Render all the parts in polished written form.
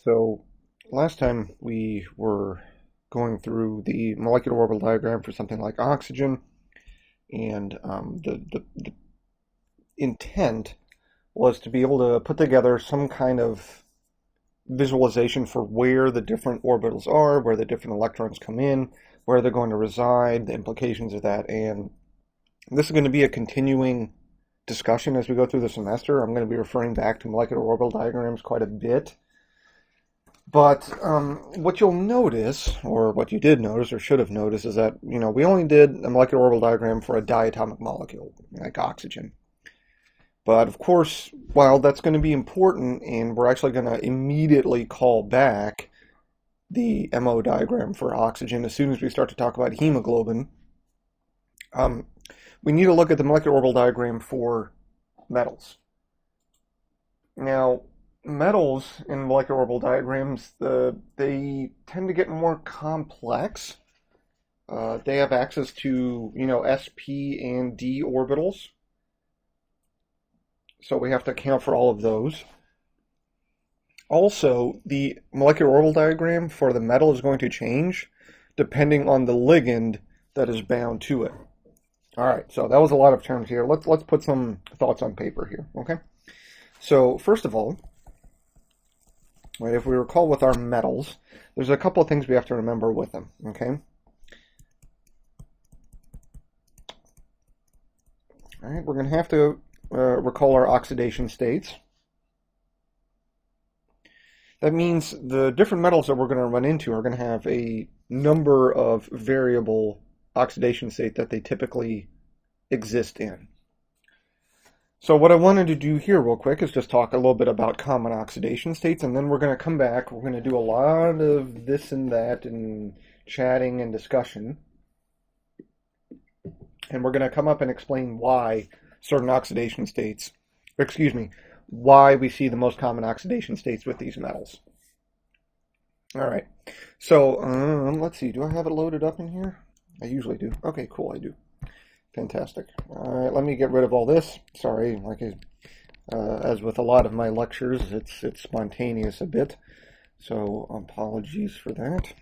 So last time we were going through the molecular orbital diagram for something like oxygen, and the intent was to be able to put together some kind of visualization for where the different orbitals are, where the different electrons come in, where they're going to reside, the implications of that. And this is going to be a continuing discussion as we go through the semester. I'm going to be referring back to molecular orbital diagrams quite a bit. But what you'll notice, or what you did notice, or should have noticed, is that, we only did a molecular orbital diagram for a diatomic molecule, like oxygen. But of course, while that's going to be important, and we're actually going to immediately call back the MO diagram for oxygen as soon as we start to talk about hemoglobin, we need to look at the molecular orbital diagram for metals. Now, metals in molecular orbital diagrams, they tend to get more complex. They have access to, sp and d orbitals. So we have to account for all of those. Also, the molecular orbital diagram for the metal is going to change depending on the ligand that is bound to it. All right, so that was a lot of terms here. Let's put some thoughts on paper here, okay? So first of all, right, if we recall with our metals, there's a couple of things we have to remember with them, okay? All right, we're going to have to recall our oxidation states. That means the different metals that we're going to run into are going to have a number of variable oxidation state that they typically exist in. So what I wanted to do here real quick is just talk a little bit about common oxidation states, and then we're going to come back. We're going to do a lot of this and that and chatting and discussion. And we're going to come up and explain why certain oxidation states, why we see the most common oxidation states with these metals. All right, so let's see, do I have it loaded up in here? I usually do. Okay, cool, I do. Fantastic. All right, let me get rid of all this. Sorry, as with a lot of my lectures, it's spontaneous a bit, so apologies for that.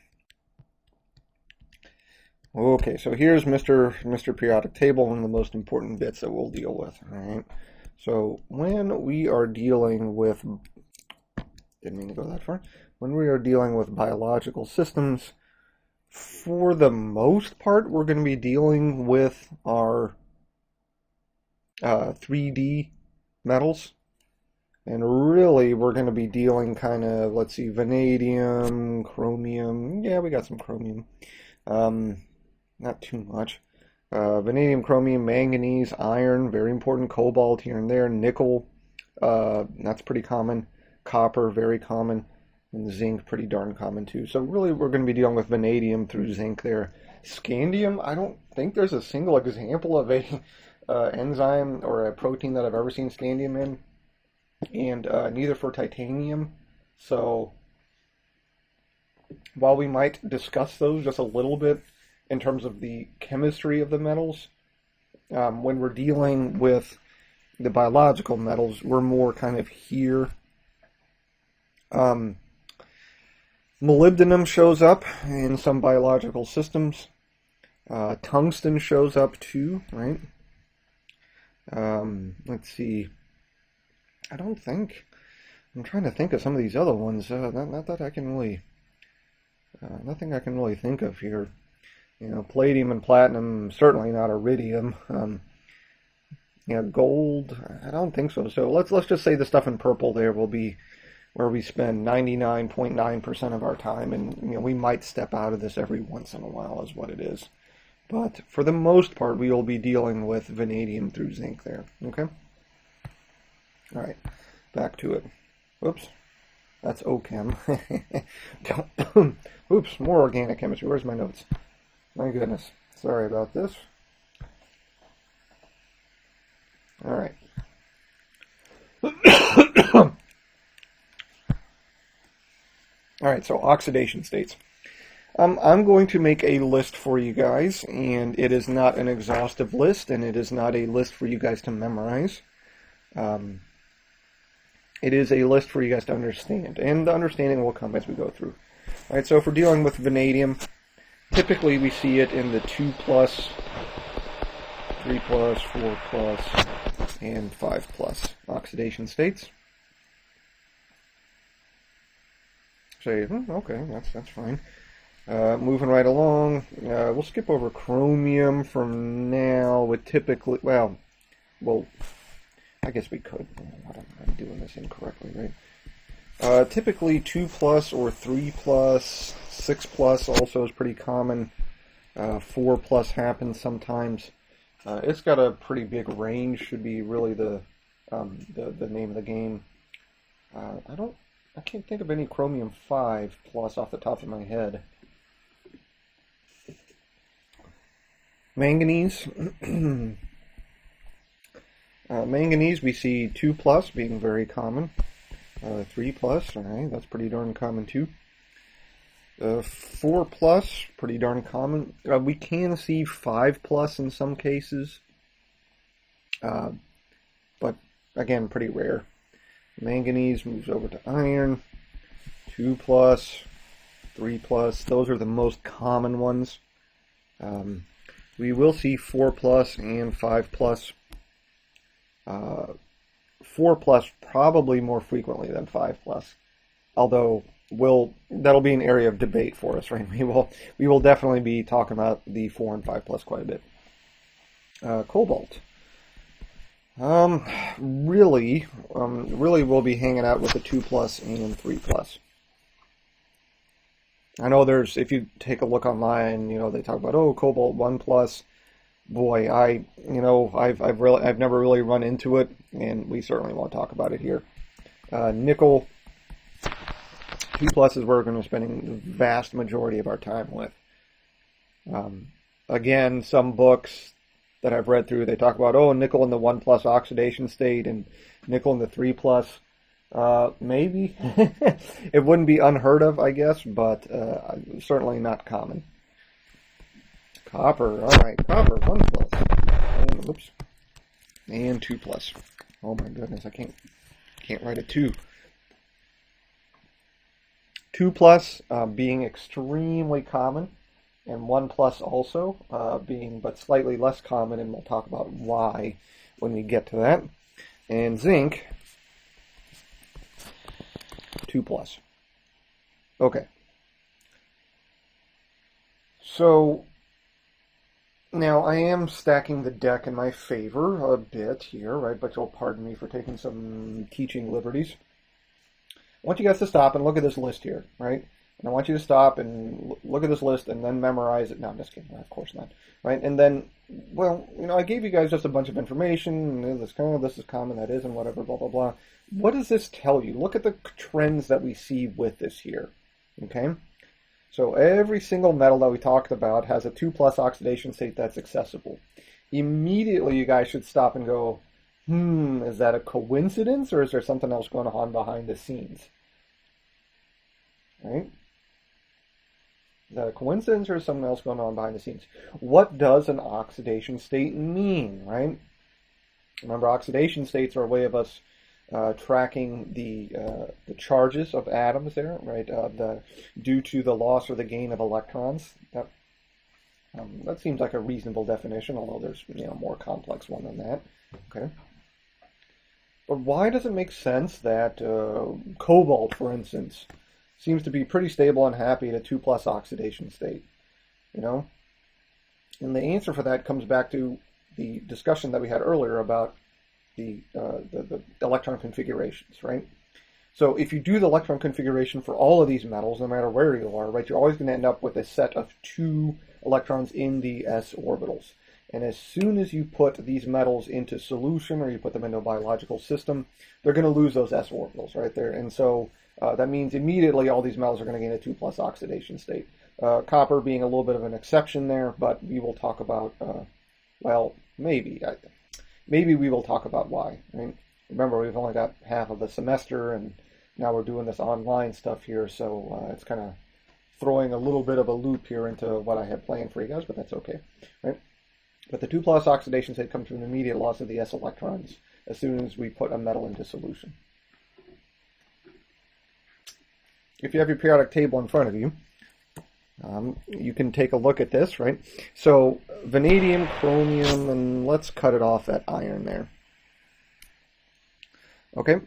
Okay, so here's Mr. Periodic Table, one of the most important bits that we'll deal with. All right. So when we are dealing with, didn't mean to go that far. When we are dealing with biological systems, for the most part, we're going to be dealing with our 3D metals. And really, we're going to be dealing kind of, let's see, vanadium, chromium. Yeah, we got some chromium. Not too much. Vanadium, chromium, manganese, iron, very important, cobalt here and there, nickel, that's pretty common, copper, very common, and zinc, pretty darn common too. So really we're going to be dealing with vanadium through zinc there. Scandium, I don't think there's a single example of a enzyme or a protein that I've ever seen scandium in, and neither for titanium. So while we might discuss those just a little bit, in terms of the chemistry of the metals, when we're dealing with the biological metals, we're more kind of here. Molybdenum shows up in some biological systems. Tungsten shows up too, right? Let's see. I'm trying to think of some of these other ones. Not that I can really, nothing I can really think of here. Palladium and platinum, certainly not iridium. Gold, I don't think so. So let's just say the stuff in purple there will be where we spend 99.9% of our time, and we might step out of this every once in a while is what it is. But for the most part, we will be dealing with vanadium through zinc there. Okay? All right, back to it. Whoops. That's OChem. Oops, more organic chemistry. Where's my notes? My goodness. Sorry about this. All right. All right, so oxidation states. I'm going to make a list for you guys, and it is not an exhaustive list, and it is not a list for you guys to memorize. it is a list for you guys to understand, and the understanding will come as we go through. All right, so if we're dealing with vanadium, typically we see it in the 2+, 3+, 4+, and 5+ oxidation states. Say, okay, that's fine. Moving right along, we'll skip over chromium for now. With typically, well, I guess we could. I'm doing this incorrectly, right? Typically 2+ or 3+, 6+ also is pretty common. 4+ happens sometimes. It's got a pretty big range. Should be really the name of the game. I can't think of any chromium 5+ off the top of my head. Manganese. Manganese, we see 2+ being very common. 3+, alright, that's pretty darn common too. 4+, pretty darn common. We can see 5+ in some cases, but again, pretty rare. Manganese moves over to iron. 2+, 3+, those are the most common ones. We will see 4+ and 5+. 4+ probably more frequently than 5+, although that'll be an area of debate for us, right? We will definitely be talking about the 4 and 5+ quite a bit. Cobalt. Really we'll be hanging out with the 2+ and 3+. I know if you take a look online, they talk about, cobalt 1+. Boy, I've never really run into it, and we certainly won't talk about it here. Nickel 2+ is where we're going to be spending the vast majority of our time with. Again, some books that I've read through, they talk about, nickel in the 1+ oxidation state and nickel in the 3+. Maybe. It wouldn't be unheard of, I guess, but certainly not common. Copper, alright, copper, 1+. And, whoops. And 2+. Oh my goodness, I can't write a 2. 2+ being extremely common, and 1+ also being but slightly less common, and we'll talk about why when we get to that. And zinc, 2+. Okay. So now I am stacking the deck in my favor a bit here, right? But you'll pardon me for taking some teaching liberties. I want you guys to stop and look at this list here, right? And I want you to stop and look at this list and then memorize it. No, I'm just kidding. Of course not, right? And then, I gave you guys just a bunch of information. This is common, that isn't, whatever, blah, blah, blah. What does this tell you? Look at the trends that we see with this here, okay? So every single metal that we talked about has a 2+ oxidation state that's accessible. Immediately, you guys should stop and go, is that a coincidence, or is there something else going on behind the scenes? Right? Is that a coincidence, or is something else going on behind the scenes? What does an oxidation state mean, right? Remember, oxidation states are a way of us tracking the charges of atoms there, right? Due to the loss or the gain of electrons. That seems like a reasonable definition, although there's a more complex one than that. Okay. But why does it make sense that cobalt, for instance, seems to be pretty stable and happy at a 2+ oxidation state? And the answer for that comes back to the discussion that we had earlier about the electron configurations, right? So if you do the electron configuration for all of these metals, no matter where you are, right, you're always going to end up with a set of 2 electrons in the s orbitals. And as soon as you put these metals into solution, or you put them into a biological system, they're going to lose those s orbitals right there. And so that means immediately all these metals are going to gain a 2+ oxidation state. Copper being a little bit of an exception there, but we will talk about, maybe we will talk about why. Right? Remember, we've only got half of the semester, and now we're doing this online stuff here, so it's kind of throwing a little bit of a loop here into what I had planned for you guys, but that's okay. Right? But the 2+ oxidation state comes from an immediate loss of the s electrons as soon as we put a metal into solution. if you have your periodic table in front of you, you can take a look at this, right? So vanadium, chromium, and let's cut it off at iron there. Okay,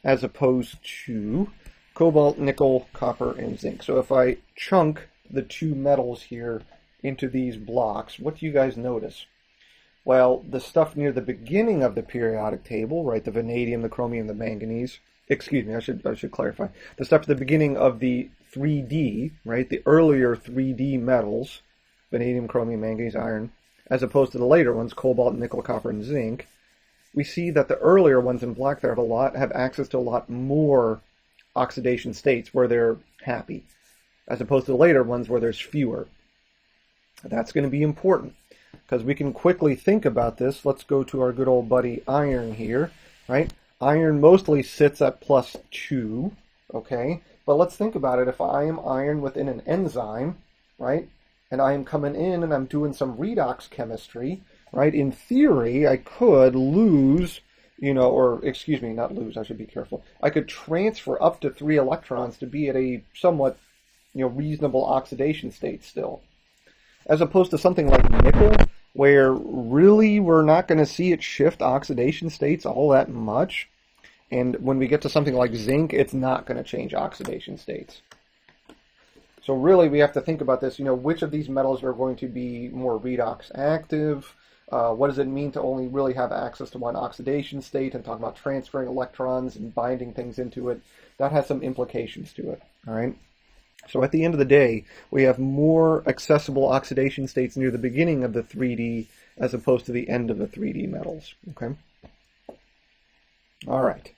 as opposed to cobalt, nickel, copper, and zinc. So if I chunk the two metals here into these blocks, what do you guys notice? Well, the stuff near the beginning of the periodic table, right, the vanadium, the chromium, the manganese, excuse me, I should clarify. The stuff at the beginning of the 3D, right, the earlier 3D metals, vanadium, chromium, manganese, iron, as opposed to the later ones, cobalt, nickel, copper, and zinc, we see that the earlier ones in black there have access to a lot more oxidation states where they're happy, as opposed to the later ones where there's fewer. That's going to be important, because we can quickly think about this. Let's go to our good old buddy iron here, right? Iron mostly sits at +2, okay? But let's think about it. If I am iron within an enzyme, right, and I am coming in and I'm doing some redox chemistry, right, in theory, I could lose, or excuse me, not lose, I should be careful. I could transfer up to 3 electrons to be at a somewhat, reasonable oxidation state still. As opposed to something like nickel, where really we're not going to see it shift oxidation states all that much. And when we get to something like zinc, it's not going to change oxidation states. So really we have to think about this, which of these metals are going to be more redox active? What does it mean to only really have access to one oxidation state, and talk about transferring electrons and binding things into it? That has some implications to it, all right? So at the end of the day, we have more accessible oxidation states near the beginning of the 3D as opposed to the end of the 3D metals, okay? All right.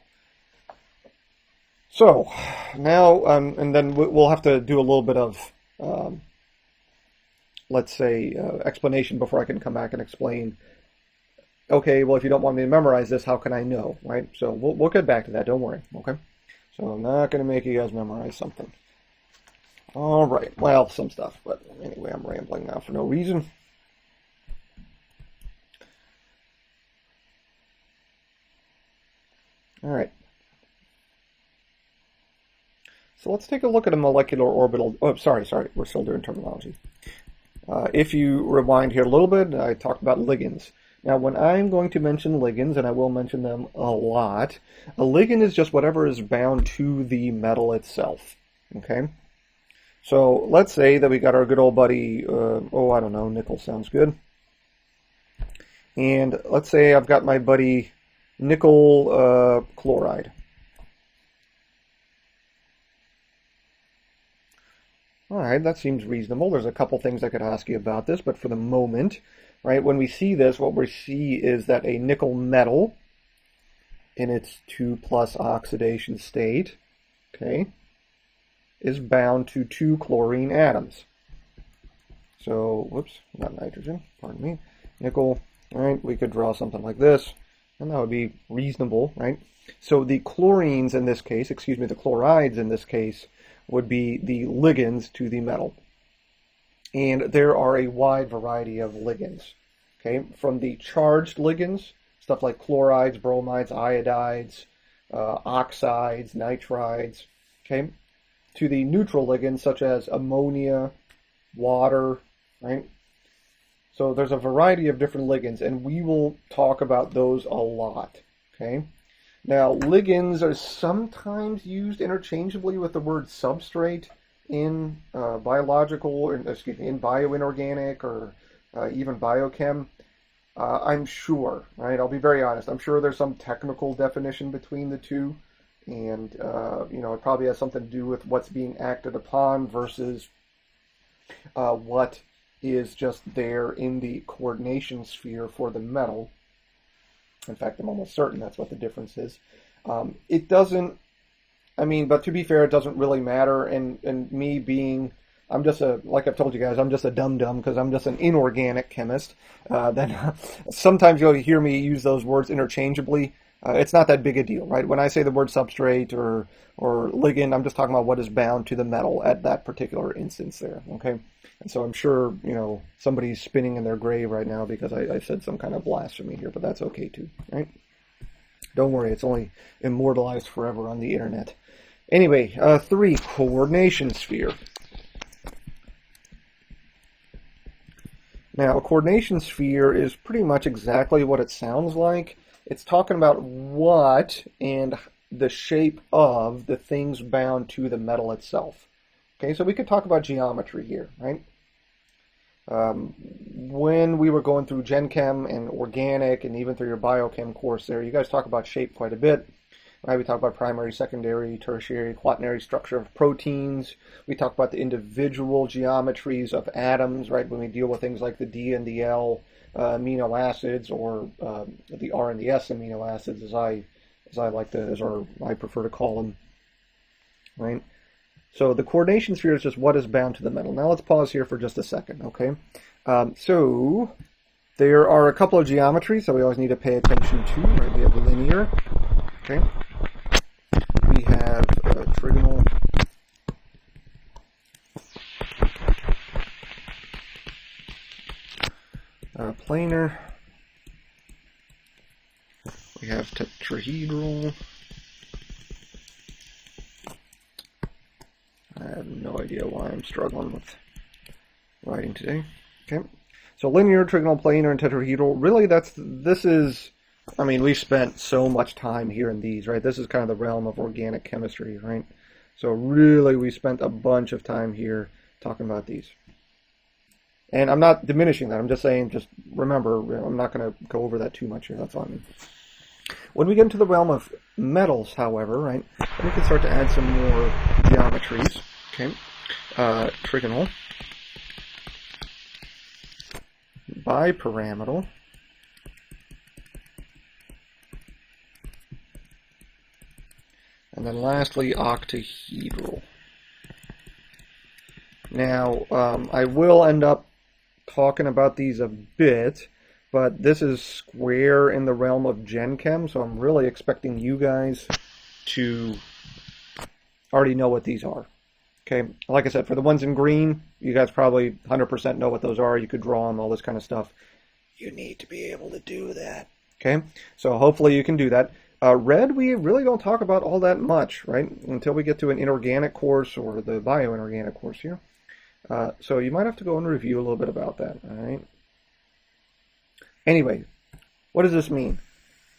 So now, and then we'll have to do a little bit of, let's say, explanation before I can come back and explain, okay, well, if you don't want me to memorize this, how can I know, right? So we'll get back to that, don't worry, okay? So I'm not going to make you guys memorize something. All right, well, some stuff, but anyway, I'm rambling now for no reason. All right. So let's take a look at a molecular orbital. Oh, sorry, we're still doing terminology. If you rewind here a little bit, I talked about ligands. Now, when I'm going to mention ligands, and I will mention them a lot, a ligand is just whatever is bound to the metal itself, okay? So let's say that we got our good old buddy, I don't know, nickel sounds good. And let's say I've got my buddy nickel chloride. All right, that seems reasonable. There's a couple things I could ask you about this, but for the moment, right, when we see this, what we see is that a nickel metal in its 2+ oxidation state, okay, is bound to 2 chlorine atoms. So, whoops, not nitrogen, pardon me. Nickel, all right, we could draw something like this, and that would be reasonable, right? So the chlorines in this case, the chlorides in this case, would be the ligands to the metal. And there are a wide variety of ligands, okay? From the charged ligands, stuff like chlorides, bromides, iodides, oxides, nitrides, okay? To the neutral ligands such as ammonia, water, right? So there's a variety of different ligands, and we will talk about those a lot, okay? Now, ligands are sometimes used interchangeably with the word substrate in in bioinorganic or even biochem. I'm sure, right? I'll be very honest. I'm sure there's some technical definition between the two. And, it probably has something to do with what's being acted upon versus what is just there in the coordination sphere for the metal. In fact, I'm almost certain that's what the difference is. It doesn't, but to be fair, it doesn't really matter. And me being, like I've told you guys, I'm just a dum-dum because I'm just an inorganic chemist. Then sometimes you'll hear me use those words interchangeably. It's not that big a deal, right? When I say the word substrate or ligand, I'm just talking about what is bound to the metal at that particular instance there, okay? And so I'm sure, somebody's spinning in their grave right now because I said some kind of blasphemy here, but that's okay too, right? Don't worry, it's only immortalized forever on the internet. Anyway, 3, coordination sphere. Now, a coordination sphere is pretty much exactly what it sounds like. It's talking about what and the shape of the things bound to the metal itself. Okay, so we could talk about geometry here, right? When we were going through Gen Chem and organic and even through your biochem course there, you guys talk about shape quite a bit. Right? We talk about primary, secondary, tertiary, quaternary structure of proteins. We talk about the individual geometries of atoms, right? When we deal with things like the D and the L amino acids, or the R and the S amino acids, as I prefer to call them, right? So the coordination sphere is just what is bound to the metal. Now let's pause here for just a second, okay? So there are a couple of geometries that we always need to pay attention to, right? We have linear, okay? We have trigonal, planar, we have tetrahedral. I have no idea why I'm struggling with writing today. Okay, so linear, trigonal, planar, and tetrahedral. Really, I mean, we spent so much time here in these, right? This is kind of the realm of organic chemistry, right? So really, we spent a bunch of time here talking about these. And I'm not diminishing that. I'm just saying, just remember, I'm not going to go over that too much here. That's all I mean. When we get into the realm of metals, however, right, then we can start to add some more geometries. Okay, trigonal, BiPyramidal, and then lastly, octahedral. Now, I will end up talking about these a bit, but this is square in the realm of Gen Chem, so I'm really expecting you guys to already know what these are. Okay, like I said, for the ones in green, you guys probably 100% know what those are. You could draw them, all this kind of stuff. You need to be able to do that. Okay, so hopefully you can do that. Red, we really don't talk about all that much, right? Until we get to an inorganic course or the bioinorganic course here. So you might have to go and review a little bit about that, all right? Anyway, what does this mean?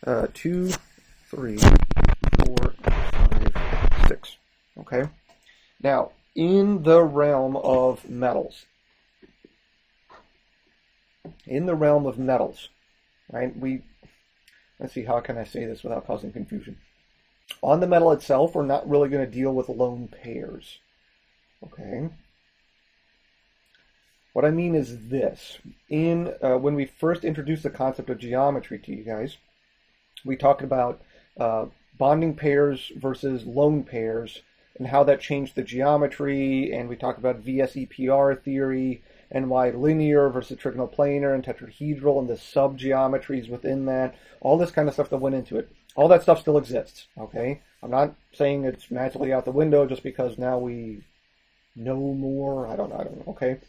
2, 3, 4, 5, 6. Okay? Now, in the realm of metals, right, let's see, how can I say this without causing confusion? On the metal itself, we're not really going to deal with lone pairs. Okay? What I mean is this. When we first introduced the concept of geometry to you guys, we talked about bonding pairs versus lone pairs and how that changed the geometry, and we talked about VSEPR theory and why linear versus trigonal planar and tetrahedral and the sub-geometries within that, all this kind of stuff that went into it. All that stuff still exists, okay? I'm not saying it's magically out the window just because now we know more. I don't know, okay?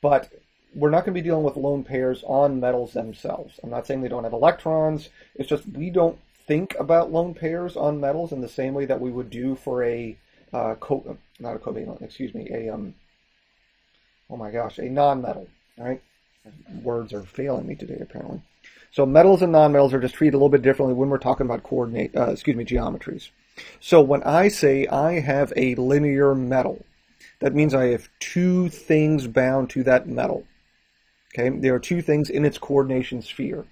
But we're not going to be dealing with lone pairs on metals themselves. I'm not saying they don't have electrons. It's just we don't think about lone pairs on metals in the same way that we would do for a a non-metal. All right, words are failing me today apparently. So metals and non-metals are just treated a little bit differently when we're talking about geometries. So when I say I have a linear metal, that means I have two things bound to that metal. Okay, there are two things in its coordination sphere.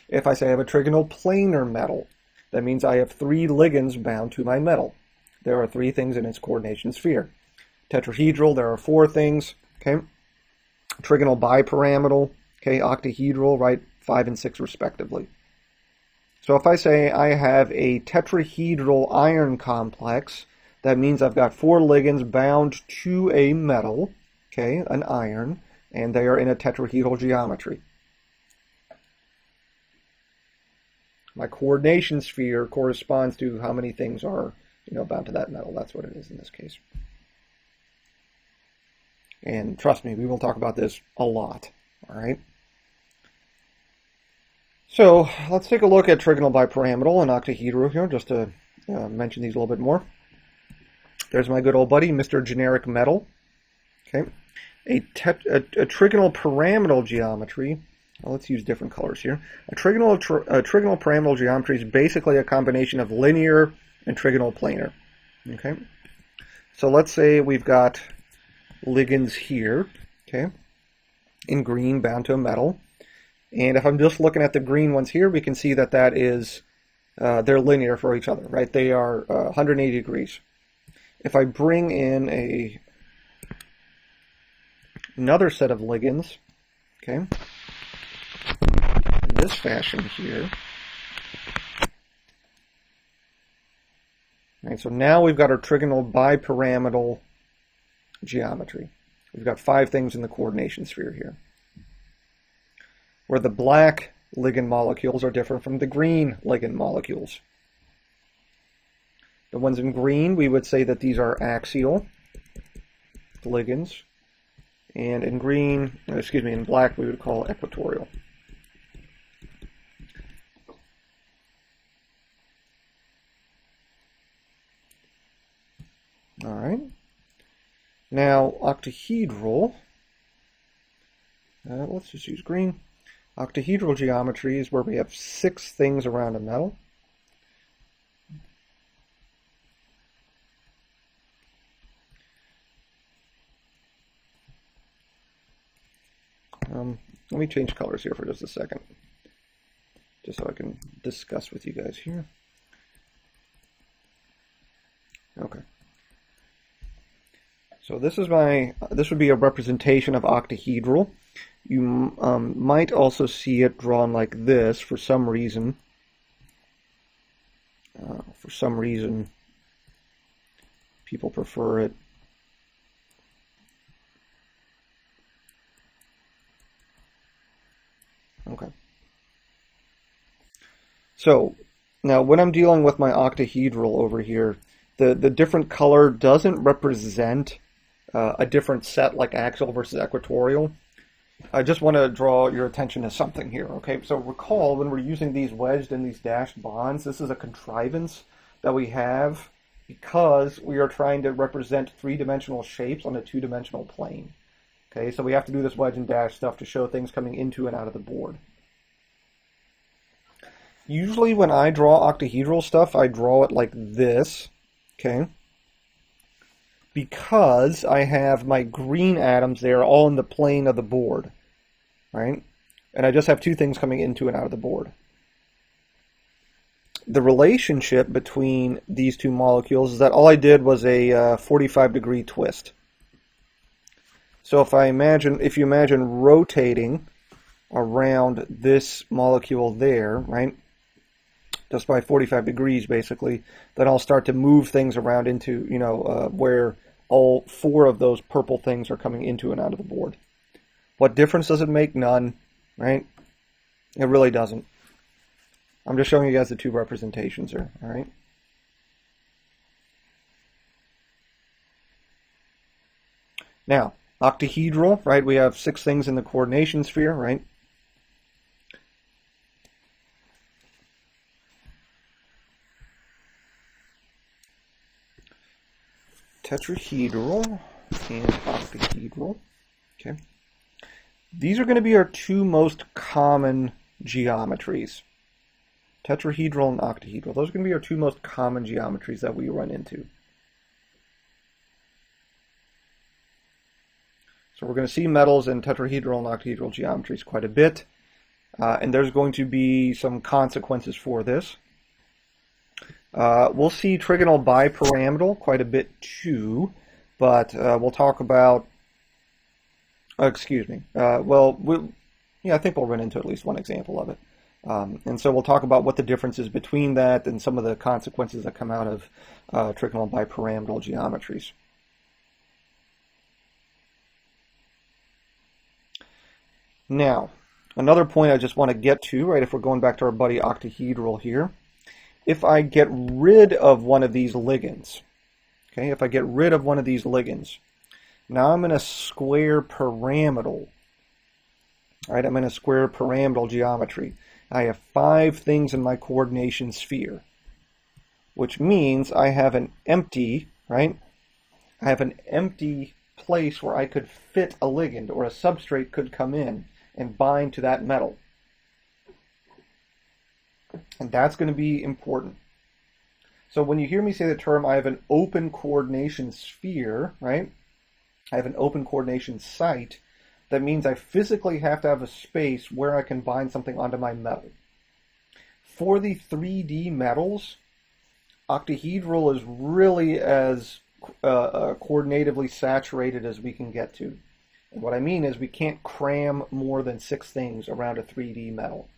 If I say I have a trigonal planar metal, that means I have three ligands bound to my metal. There are three things in its coordination sphere. Tetrahedral, there are four things. Okay, trigonal bipyramidal, okay, octahedral, right, 5 and 6 respectively. So if I say I have a tetrahedral iron complex, that means I've got four ligands bound to a metal, okay, an iron, and they are in a tetrahedral geometry. My coordination sphere corresponds to how many things are, bound to that metal. That's what it is in this case. And trust me, we will talk about this a lot, all right? So let's take a look at trigonal bipyramidal and octahedral here, just to mention these a little bit more. There's my good old buddy, Mr. Generic Metal. Okay, a trigonal pyramidal geometry. Well, let's use different colors here. A trigonal pyramidal geometry is basically a combination of linear and trigonal planar. Okay, so let's say we've got ligands here, okay, in green bound to a metal. And if I'm just looking at the green ones here, we can see that that is, they're linear for each other, right? They are 180 degrees. If I bring in another set of ligands, okay, in this fashion here, right, so now we've got our trigonal bipyramidal geometry. We've got 5 things in the coordination sphere here, where the black ligand molecules are different from the green ligand molecules. The ones in green, we would say that these are axial ligands, and in in black, we would call equatorial. All right. Now, octahedral, let's just use green. Octahedral geometry is where we have 6 things around a metal. Let me change colors here for just a second, just so I can discuss with you guys here. Okay. So this would be a representation of octahedral. You might also see it drawn like this for some reason. People prefer it. Okay. So now when I'm dealing with my octahedral over here, the different color doesn't represent a different set like axial versus equatorial. I just want to draw your attention to something here, okay? So recall when we're using these wedged and these dashed bonds, this is a contrivance that we have because we are trying to represent 3-dimensional shapes on a 2-dimensional plane. Okay, so we have to do this wedge and dash stuff to show things coming into and out of the board. Usually when I draw octahedral stuff, I draw it like this, okay? Because I have my green atoms there all in the plane of the board, right? And I just have 2 things coming into and out of the board. The relationship between these 2 molecules is that all I did was a 45-degree twist. So if you imagine rotating around this molecule there, right, just by 45 degrees basically, then I'll start to move things around into, where all 4 of those purple things are coming into and out of the board. What difference does it make? None, right? It really doesn't. I'm just showing you guys the 2 representations here, all right? Now, octahedral, right? We have 6 things in the coordination sphere, right? Tetrahedral and octahedral, okay? These are going to be our 2 most common geometries. Tetrahedral and octahedral. Those are going to be our 2 most common geometries that we run into. So we're going to see metals in tetrahedral and octahedral geometries quite a bit. And there's going to be some consequences for this. We'll see trigonal bipyramidal quite a bit too, but we'll talk about, I think we'll run into at least one example of it. And so we'll talk about what the difference is between that and some of the consequences that come out of trigonal bipyramidal geometries. Now, another point I just want to get to, right, if we're going back to our buddy octahedral here, if I get rid of one of these ligands, okay, now I'm in a square pyramidal, right, I'm in a square pyramidal geometry. I have 5 things in my coordination sphere, which means I have an empty, right, I have an empty place where I could fit a ligand, or a substrate could come in and bind to that metal. And that's going to be important. So when you hear me say the term, I have an open coordination sphere, right? I have an open coordination site. That means I physically have to have a space where I can bind something onto my metal. For the 3D metals, octahedral is really as coordinatively saturated as we can get to. And what I mean is we can't cram more than 6 things around a 3D metal.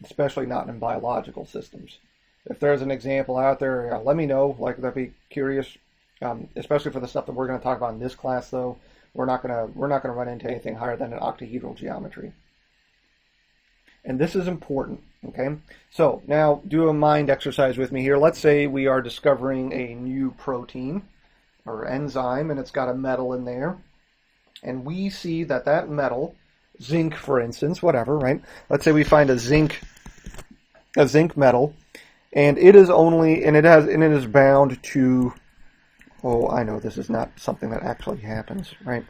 Especially not in biological systems. If there's an example out there, let me know. Like, I'd be curious. Especially for the stuff that we're going to talk about in this class, though, we're not going to run into anything higher than an octahedral geometry. And this is important. Okay. So now do a mind exercise with me here. Let's say we are discovering a new protein or enzyme, and it's got a metal in there, and we see that that metal, zinc, for instance, whatever, right? Let's say we find a zinc metal, and it is bound to, oh, I know this is not something that actually happens, right?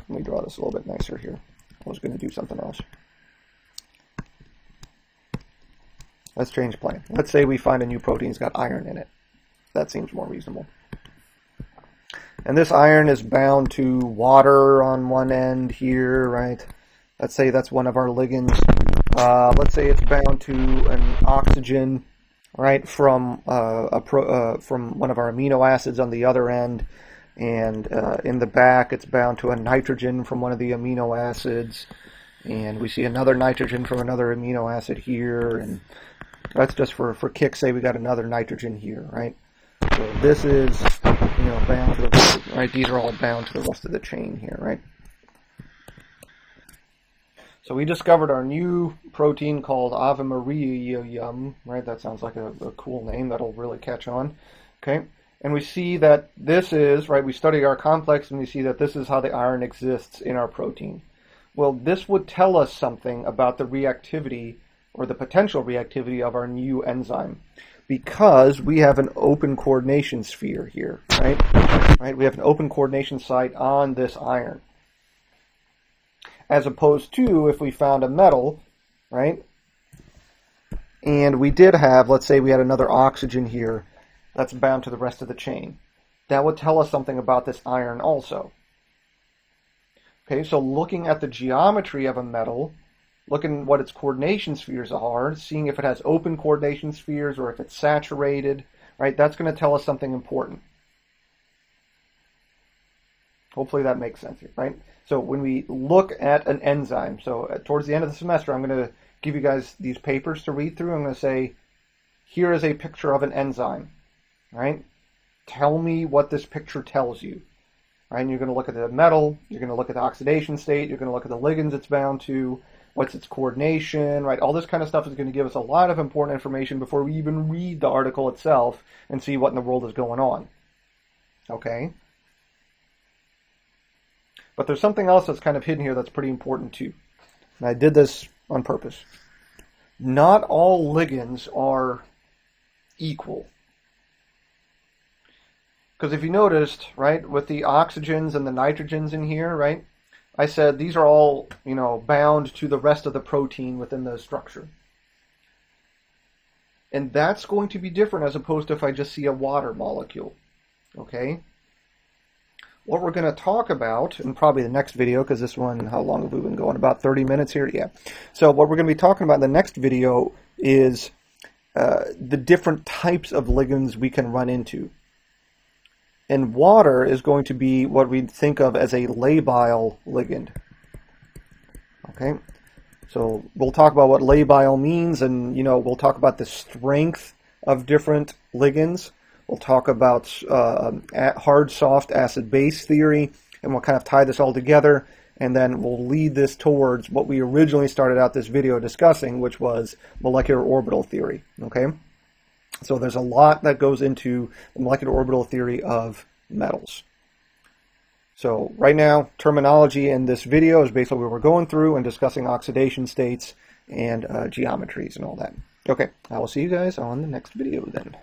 Let me draw this a little bit nicer here. I was going to do something else. Let's change plan. Let's say we find a new protein that's got iron in it. That seems more reasonable. And this iron is bound to water on one end here, right? Let's say that's one of our ligands. Let's say it's bound to an oxygen, right, from one of our amino acids on the other end. And in the back, it's bound to a nitrogen from one of the amino acids. And we see another nitrogen from another amino acid here. And that's just for kicks, say we got another nitrogen here, right? So this is, bound to the rest of, right? These are all bound to the rest of the chain here, right? So we discovered our new protein called Ave Maria, right? That sounds like a cool name that'll really catch on, okay? And we see that this is, right, we study our complex and we see that this is how the iron exists in our protein. Well, this would tell us something about the reactivity or the potential reactivity of our new enzyme, because we have an open coordination sphere here, right? We have an open coordination site on this iron. As opposed to if we found a metal, right? And we did have, let's say we had another oxygen here that's bound to the rest of the chain. That would tell us something about this iron also. Okay, so looking at the geometry of a metal, looking what its coordination spheres are, seeing if it has open coordination spheres or if it's saturated, right? That's going to tell us something important. Hopefully that makes sense here, right? So when we look at an enzyme, so towards the end of the semester, I'm going to give you guys these papers to read through. I'm going to say, here is a picture of an enzyme, right? Tell me what this picture tells you, right? And you're going to look at the metal, you're going to look at the oxidation state, you're going to look at the ligands it's bound to, what's its coordination, right? All this kind of stuff is going to give us a lot of important information before we even read the article itself and see what in the world is going on, okay? But there's something else that's kind of hidden here that's pretty important too. And I did this on purpose. Not all ligands are equal. Because if you noticed, right, with the oxygens and the nitrogens in here, right, I said these are all, bound to the rest of the protein within the structure. And that's going to be different as opposed to if I just see a water molecule, okay? What we're going to talk about, in probably the next video, because this one, how long have we been going? About 30 minutes here? Yeah. So what we're going to be talking about in the next video is the different types of ligands we can run into. And water is going to be what we think of as a labile ligand. Okay? So we'll talk about what labile means, and, we'll talk about the strength of different ligands. We'll talk about hard, soft, acid, base theory, and we'll kind of tie this all together, and then we'll lead this towards what we originally started out this video discussing, which was molecular orbital theory, okay? So there's a lot that goes into the molecular orbital theory of metals. So right now, terminology in this video is basically what we're going through and discussing oxidation states and geometries and all that. Okay, I will see you guys on the next video then.